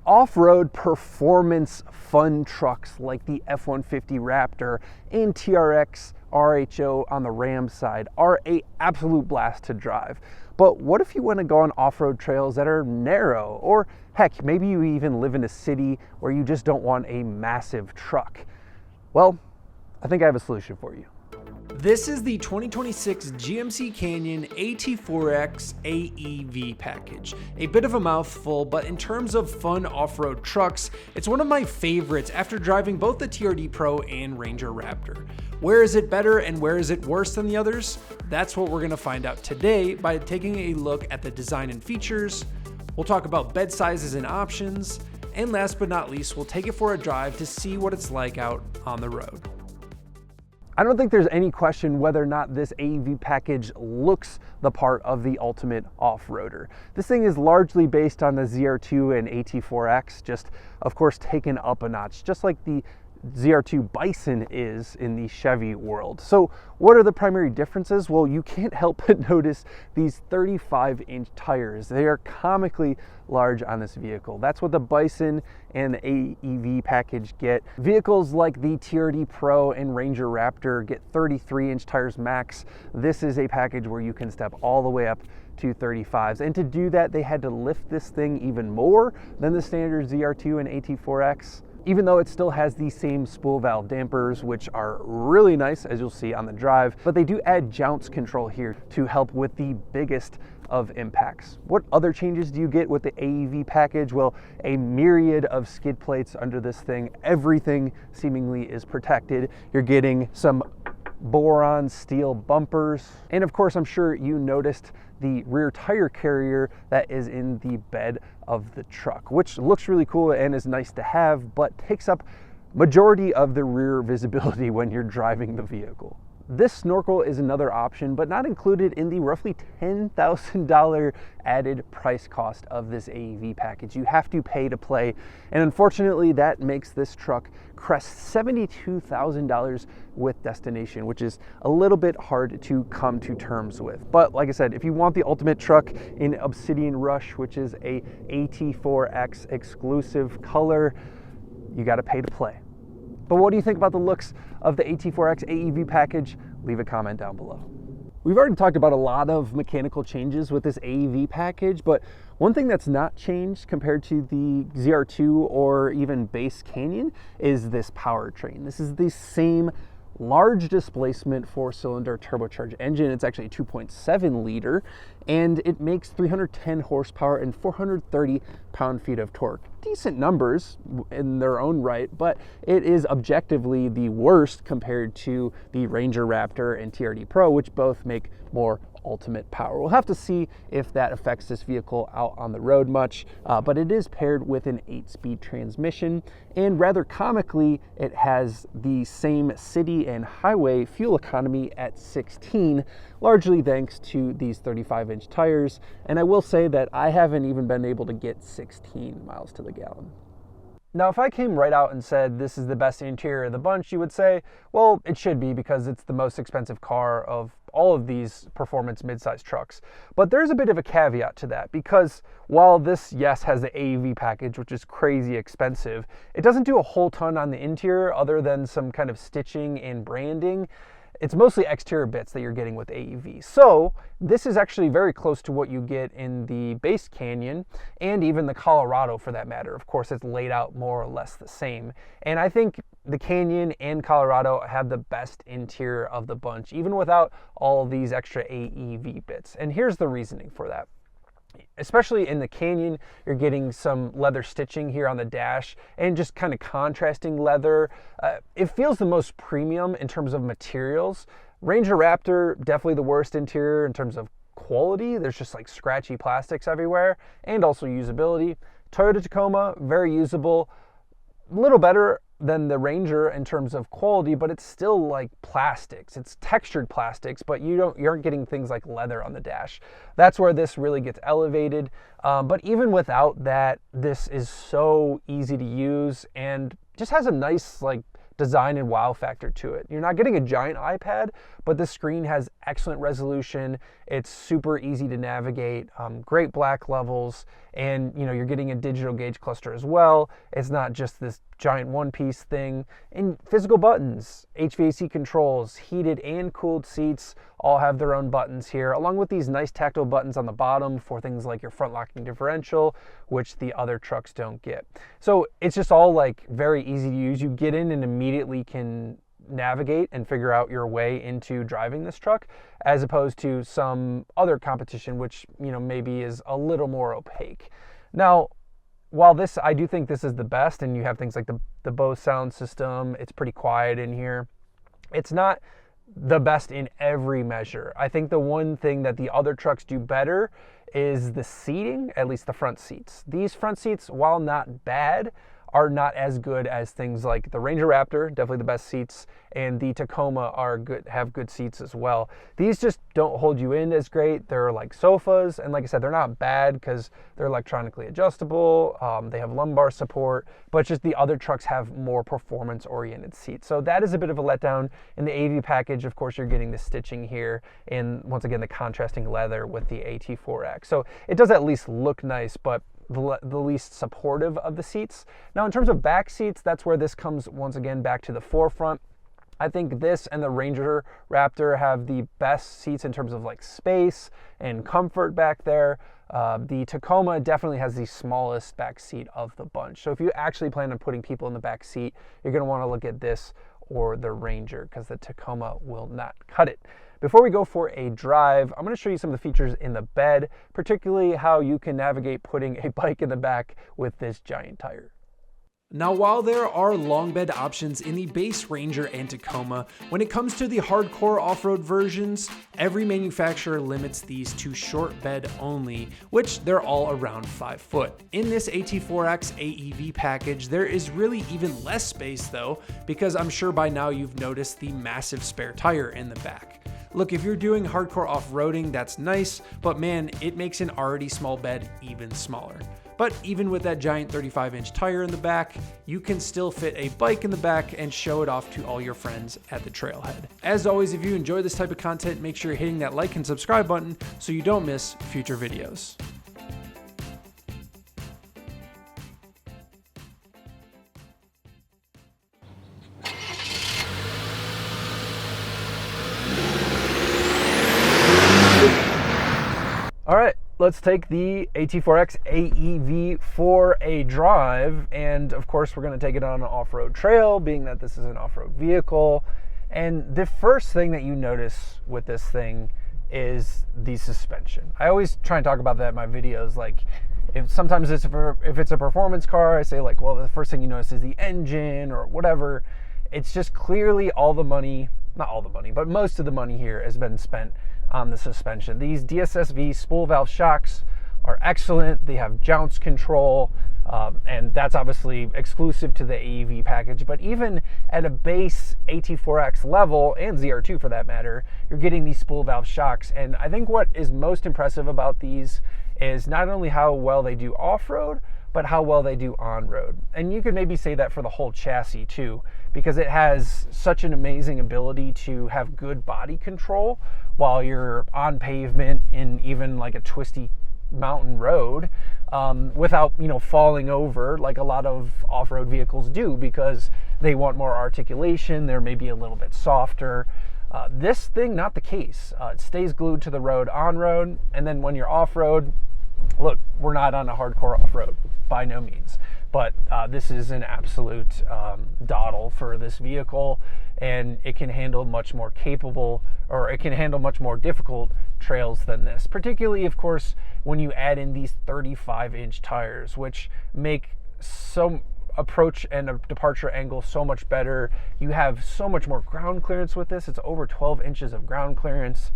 off-road performance fun trucks like the F-150 Raptor and TRX RHO on the Ram side are an absolute blast to drive. But what if you want to go on off-road trails that are narrow, or heck, maybe you even live in a city where you just don't want a massive truck? Well, I think I have a solution for you. This is the 2026 GMC Canyon AT4X AEV package. A bit of a mouthful, but in terms of fun off-road trucks, it's one of my favorites after driving both the TRD Pro and Ranger Raptor. Where is it better and where is it worse than the others? That's what we're going to find out today by taking a look at the design and features. We'll talk about bed sizes and options, and last but not least, we'll take it for a drive to see what it's like out on the road. I don't think there's any question whether or not this AEV package looks the part of the ultimate off-roader. This thing is largely based on the ZR2 and AT4X, just of course taken up a notch, just like the ZR2 Bison is in the Chevy world. So what are the primary differences? Well, you can't help but notice these 35-inch tires. They are comically large on this vehicle. That's what the Bison and the AEV package get. Vehicles like the TRD Pro and Ranger Raptor get 33-inch tires max. This is a package where you can step all the way up to 35s. And to do that, they had to lift this thing even more than the standard ZR2 and AT4X. Even though it still has the same spool valve dampers, which are really nice, as you'll see on the drive, but they do add jounce control here to help with the biggest of impacts. What other changes do you get with the AEV package? Well, a myriad of skid plates under this thing. Everything seemingly is protected. You're getting some boron steel bumpers. And of course, I'm sure you noticed the rear tire carrier that is in the bed of the truck, which looks really cool and is nice to have, but takes up majority of the rear visibility when you're driving the vehicle. This snorkel is another option, but not included in the roughly $10,000 added price cost of this AEV package. You have to pay to play, and unfortunately that makes this truck crest $72,000 with destination, which is a little bit hard to come to terms with. But like I said, if you want the ultimate truck in Obsidian Rush, which is a AT4X exclusive color, you got to pay to play. But what do you think about the looks of the AT4X AEV package? Leave a comment down below. We've already talked about a lot of mechanical changes with this AEV package, but one thing that's not changed compared to the ZR2 or even base Canyon is this powertrain. This is the same large displacement 4-cylinder turbocharged engine. It's actually a 2.7 liter, and it makes 310 horsepower and 430 pound-feet of torque. Decent numbers in their own right, but it is objectively the worst compared to the Ranger Raptor and TRD Pro, which both make more ultimate power. We'll have to see if that affects this vehicle out on the road much, but it is paired with an 8-speed transmission, and rather comically, it has the same city and highway fuel economy at 16, largely thanks to these 35-inch tires. And I will say that I haven't even been able to get 16 miles to the gallon. Now, if I came right out and said this is the best interior of the bunch, you would say, well, it should be because it's the most expensive car of all of these performance midsize trucks. But there's a bit of a caveat to that, because while this, yes, has the AEV package, which is crazy expensive, it doesn't do a whole ton on the interior other than some kind of stitching and branding. It's mostly exterior bits that you're getting with AEV. So this is actually very close to what you get in the base Canyon and even the Colorado for that matter. Of course, it's laid out more or less the same. And I think the Canyon and Colorado have the best interior of the bunch, even without all of these extra AEV bits. And here's the reasoning for that. Especially in the Canyon, you're getting some leather stitching here on the dash and just kind of contrasting leather. It feels the most premium in terms of materials. Ranger Raptor, definitely the worst interior in terms of quality. There's just like scratchy plastics everywhere, and also usability. Toyota Tacoma, very usable. A little better than the Ranger in terms of quality, but it's still like plastics. It's textured plastics, but you aren't getting things like leather on the dash. That's where this really gets elevated. But even without that, this is so easy to use and just has a nice like design and wow factor to it. You're not getting a giant iPad, but the screen has excellent resolution. It's super easy to navigate, great black levels, and you're getting a digital gauge cluster as well. It's not just this giant one-piece thing. And physical buttons, HVAC controls, heated and cooled seats all have their own buttons here, along with these nice tactile buttons on the bottom for things like your front locking differential, which the other trucks don't get. So it's just all like very easy to use. You get in and immediately can navigate and figure out your way into driving this truck, as opposed to some other competition, which maybe is a little more opaque. Now, while I do think this is the best, and you have things like the Bose sound system, it's pretty quiet in here. It's not the best in every measure. I think the one thing that the other trucks do better is the seating, at least the front seats. These front seats, while not bad, are not as good as things like the Ranger Raptor, definitely the best seats, and the Tacoma have good seats as well. These just don't hold you in as great. They're like sofas, and like I said, they're not bad because they're electronically adjustable. They have lumbar support, but just the other trucks have more performance-oriented seats. So that is a bit of a letdown. In the AEV package, of course, you're getting the stitching here, and once again, the contrasting leather with the AT4X. So it does at least look nice, but the least supportive of the seats. Now, in terms of back seats, that's where this comes once again back to the forefront. I think this and the Ranger Raptor have the best seats in terms of like space and comfort back there. The Tacoma definitely has the smallest back seat of the bunch. So if you actually plan on putting people in the back seat, you're going to want to look at this or the Ranger, because the Tacoma will not cut it. Before we go for a drive, I'm going to show you some of the features in the bed, particularly how you can navigate putting a bike in the back with this giant tire. Now, while there are long bed options in the base Ranger and Tacoma, when it comes to the hardcore off-road versions, every manufacturer limits these to short bed only, which they're all around 5 foot. In this AT4X AEV package, there is really even less space though, because I'm sure by now you've noticed the massive spare tire in the back. Look, if you're doing hardcore off-roading, that's nice, but man, it makes an already small bed even smaller. But even with that giant 35-inch tire in the back, you can still fit a bike in the back and show it off to all your friends at the trailhead. As always, if you enjoy this type of content, make sure you're hitting that like and subscribe button so you don't miss future videos. All right, let's take the AT4X AEV for a drive, and of course we're going to take it on an off-road trail, being that this is an off-road vehicle. And the first thing that you notice with this thing is the suspension. I always try and talk about that in my videos. Like, if it's a performance car, I say like, well, the first thing you notice is the engine or whatever. It's just clearly all the money, not all the money, but most of the money here has been spent on the suspension. These DSSV spool valve shocks are excellent. They have jounce control, and that's obviously exclusive to the AEV package. But even at a base AT4X level, and ZR2 for that matter, you're getting these spool valve shocks. And I think what is most impressive about these is not only how well they do off-road, but how well they do on-road. And you could maybe say that for the whole chassis too, because it has such an amazing ability to have good body control while you're on pavement in even like a twisty mountain road, without falling over like a lot of off-road vehicles do, because they want more articulation. They're maybe a little bit softer. This thing, not the case. It stays glued to the road on-road, and then when you're off-road, look, we're not on a hardcore off-road by no means, but this is an absolute dawdle for this vehicle, and it can handle much more difficult trails than this, particularly of course when you add in these 35-inch tires, which make some approach and a departure angle so much better. You have so much more ground clearance with this. It's over 12 inches of ground clearance.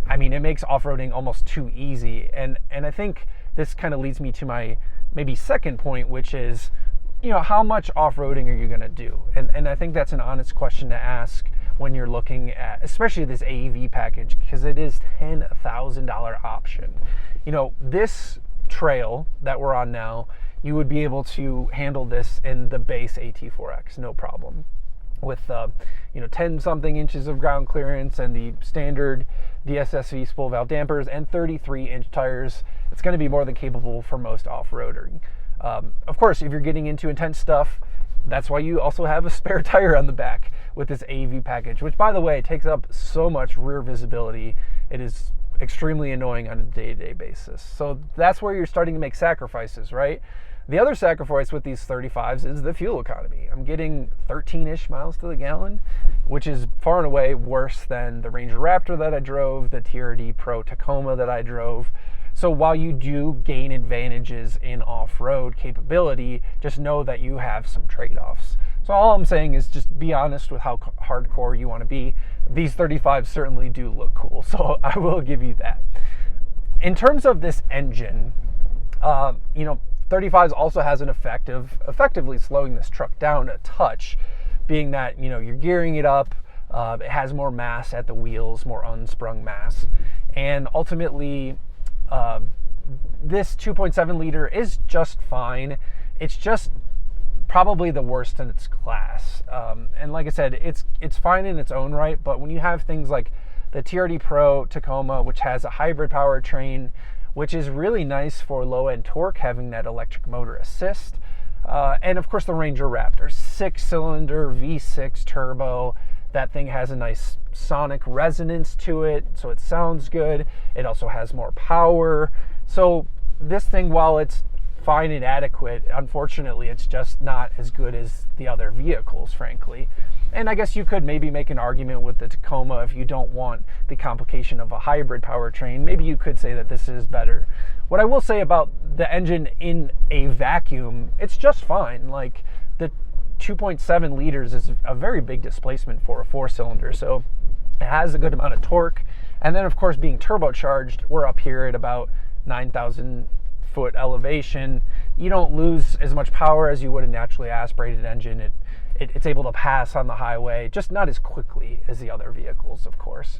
I mean, it makes off-roading almost too easy. And I think this kind of leads me to my maybe second point, which is, how much off-roading are you going to do? And I think that's an honest question to ask when you're looking at, especially this AEV package, because it is $10,000 option. This trail that we're on now you would be able to handle this in the base AT4X, no problem. With 10 something inches of ground clearance and the standard DSSV spool valve dampers and 33-inch tires, it's going to be more than capable for most off-roading. Of course, if you're getting into intense stuff, that's why you also have a spare tire on the back with this AEV package, which, by the way, takes up so much rear visibility. It is extremely annoying on a day-to-day basis. So that's where you're starting to make sacrifices, right? The other sacrifice with these 35s is the fuel economy. I'm getting 13-ish miles to the gallon, which is far and away worse than the Ranger Raptor that I drove, the TRD Pro Tacoma that I drove. So while you do gain advantages in off-road capability, just know that you have some trade-offs. So all I'm saying is just be honest with how hardcore you want to be. These 35s certainly do look cool, so I will give you that. In terms of this engine, 35s also has an effect of effectively slowing this truck down a touch, being that, you're gearing it up, it has more mass at the wheels, more unsprung mass, and ultimately this 2.7 liter is just fine. It's just probably the worst in its class. And like I said, it's fine in its own right, but when you have things like the TRD Pro Tacoma, which has a hybrid powertrain, which is really nice for low-end torque, having that electric motor assist. And of course the Ranger Raptor, 6-cylinder V6 turbo. That thing has a nice sonic resonance to it, so it sounds good. It also has more power. So this thing, while it's fine and adequate, unfortunately it's just not as good as the other vehicles, frankly. And I guess you could maybe make an argument with the Tacoma if you don't want the complication of a hybrid powertrain. Maybe you could say that this is better. What I will say about the engine in a vacuum, it's just fine. Like, the 2.7 liters is a very big displacement for a 4-cylinder, so it has a good amount of torque. And then, of course, being turbocharged, we're up here at about 9,000 foot elevation. You don't lose as much power as you would a naturally aspirated engine. It's able to pass on the highway, just not as quickly as the other vehicles, of course.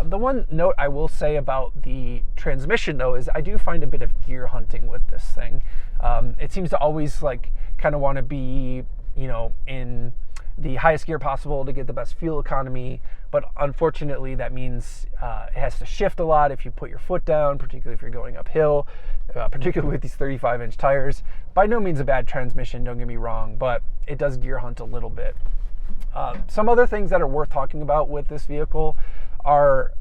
The one note I will say about the transmission, though, is I do find a bit of gear hunting with this thing. It seems to always kind of want to be, in the highest gear possible to get the best fuel economy, but unfortunately that means it has to shift a lot if you put your foot down, particularly if you're going uphill, particularly with these 35-inch tires. By no means a bad transmission, don't get me wrong, but it does gear hunt a little bit. Some other things that are worth talking about with this vehicle are,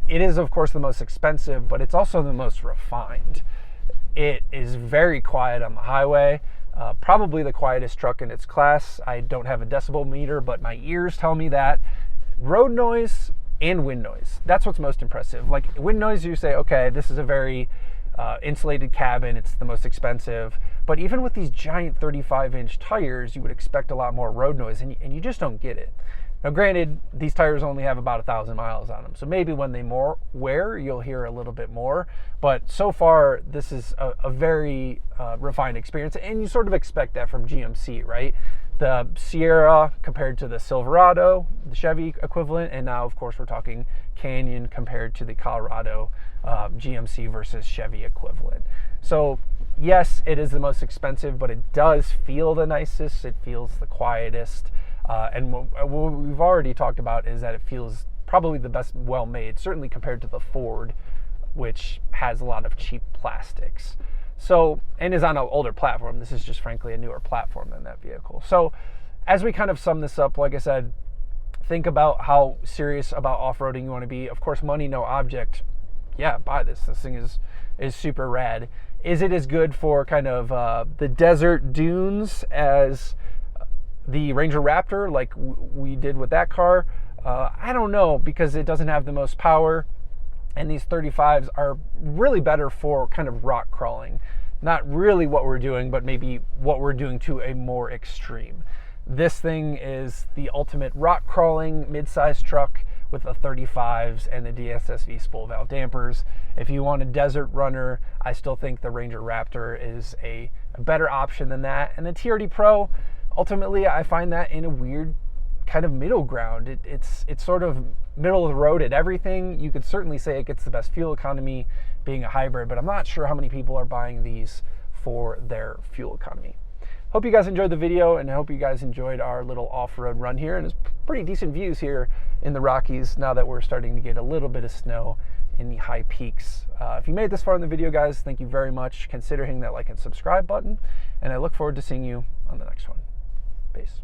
it is of course the most expensive, but it's also the most refined. It is very quiet on the highway. Probably the quietest truck in its class. I don't have a decibel meter, but my ears tell me that. Road noise and wind noise, that's what's most impressive. Like, wind noise, you say, okay, this is a very insulated cabin, it's the most expensive. But even with these giant 35-inch tires, you would expect a lot more road noise, and you just don't get it. Now, granted, these tires only have about 1,000 miles on them, so maybe when they wear, you'll hear a little bit more. But so far, this is a very refined experience, and you sort of expect that from GMC, right? The Sierra compared to the Silverado, the Chevy equivalent, and now, of course, we're talking Canyon compared to the Colorado GMC versus Chevy equivalent. So, yes, it is the most expensive, but it does feel the nicest. It feels the quietest. And what we've already talked about is that it feels probably the best well-made, certainly compared to the Ford, which has a lot of cheap plastics. So, and is on an older platform. This is just frankly a newer platform than that vehicle. So as we kind of sum this up, like I said, think about how serious about off-roading you want to be. Of course, money, no object. Yeah, buy this. This thing is super rad. Is it as good for kind of the desert dunes as the Ranger Raptor, like we did with that car? I don't know, because it doesn't have the most power, and these 35s are really better for kind of rock crawling. Not really what we're doing, but maybe what we're doing to a more extreme. This thing is the ultimate rock crawling mid-size truck with the 35s and the DSSV spool valve dampers. If you want a desert runner, I still think the Ranger Raptor is a better option than that. And the TRD Pro, ultimately, I find that in a weird kind of middle ground. It's sort of middle of the road at everything. You could certainly say it gets the best fuel economy being a hybrid, but I'm not sure how many people are buying these for their fuel economy. Hope you guys enjoyed the video, and I hope you guys enjoyed our little off-road run here. And it's pretty decent views here in the Rockies now that we're starting to get a little bit of snow in the high peaks. If you made it this far in the video, guys, thank you very much. Consider hitting that like and subscribe button, and I look forward to seeing you on the next one. Peace.